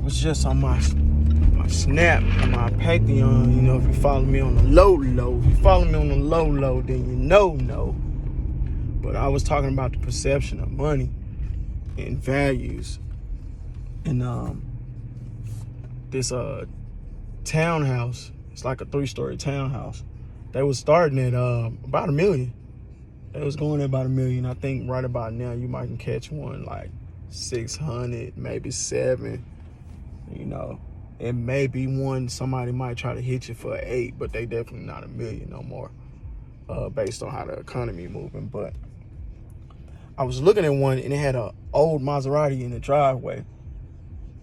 was just on my Snap and my Patreon. You know, if you follow me on the low, if you follow me on the low, then you know. But I was talking about the perception of money and values. And this townhouse, it's like a 3-story townhouse. They was starting at about $1 million. It was going at about $1 million. I think right about now you might can catch one like 600, maybe 7. You know, it may be one somebody might try to hit you for 8, but they definitely not $1 million no more, based on how the economy moving. But I was looking at one and it had an old Maserati in the driveway.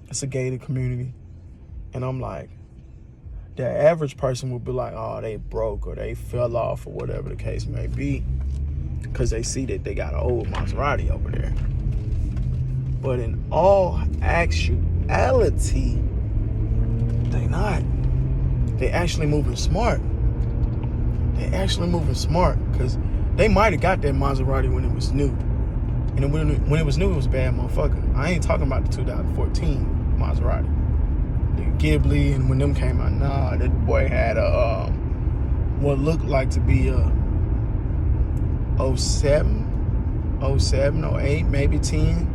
It's a gated community, and I'm like, the average person would be like, oh, they broke or they fell off or whatever the case may be, because they see that they got an old Maserati over there. But in all actuality, they not. They actually moving smart. Because they might have got that Maserati when it was new. And when it was new, it was a bad motherfucker. I ain't talking about the 2014 Maserati. The Ghibli, and when them came out, nah, that boy had a what looked like to be a 07, 08, maybe 10.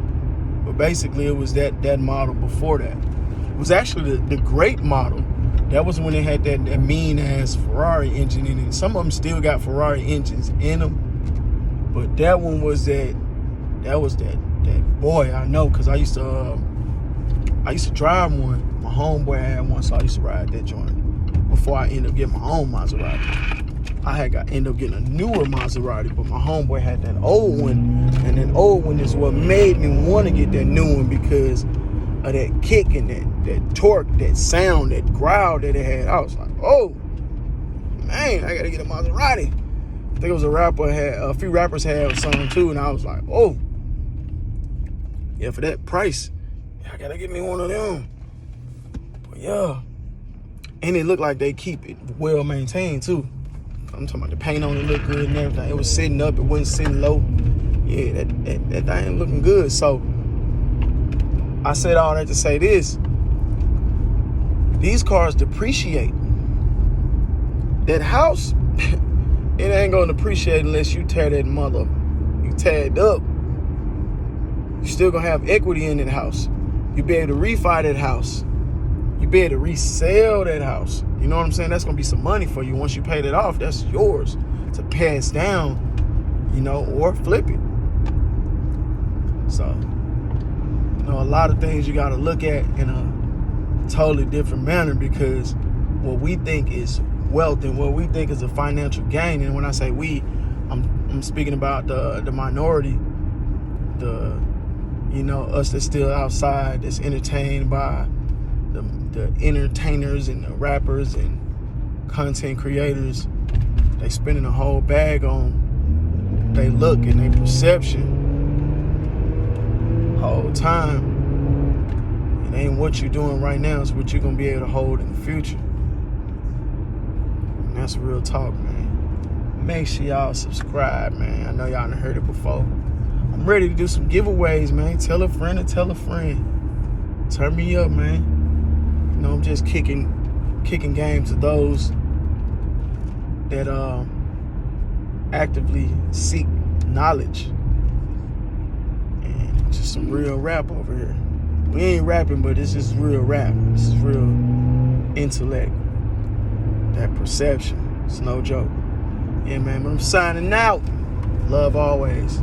But basically it was that model before that. It was actually the great model. That was when it had that mean ass Ferrari engine in it. Some of them still got Ferrari engines in them, but that one was that boy, I know, because I used to drive one. My homeboy had one, so I used to ride that joint before I ended up getting my own Maserati. I ended up getting a newer Maserati, but my homeboy had that old one, and that old one is what made me want to get that new one, because of that kick and that torque, that sound, that growl that it had. I was like, oh man, I gotta get a Maserati. I think it was a few rappers had some too, and I was like, oh yeah, for that price, I gotta get me one of them. But yeah, and it looked like they keep it well maintained too. I'm talking about the paint on it looked good and everything. It was sitting up, it wasn't sitting low. Yeah, that thing looking good. So I said all that to say this: these cars depreciate. That house, it ain't gonna depreciate unless you tear it up. You still gonna have equity in that house. You be able to refi that house. You be able to resell that house. You know what I'm saying? That's gonna be some money for you. Once you pay that off, that's yours to pass down, you know, or flip it. So, you know, a lot of things you gotta look at in a totally different manner, because what we think is wealth and what we think is a financial gain, and when I say we, I'm speaking about the minority, us that's still outside, that's entertained by the entertainers and the rappers and content creators. They spending a whole bag on they look and their perception whole time. It ain't what you're doing right now, it's what you're gonna be able to hold in the future. And that's real talk, man. Make sure y'all subscribe, man. I know y'all done heard it before. I'm ready to do some giveaways, man. Tell a friend to tell a friend. Turn me up, man. You know, I'm just kicking game to those that actively seek knowledge. And just some real rap over here. We ain't rapping, but this is real rap. This is real intellect. That perception. It's no joke. Yeah, man, but I'm signing out. Love always.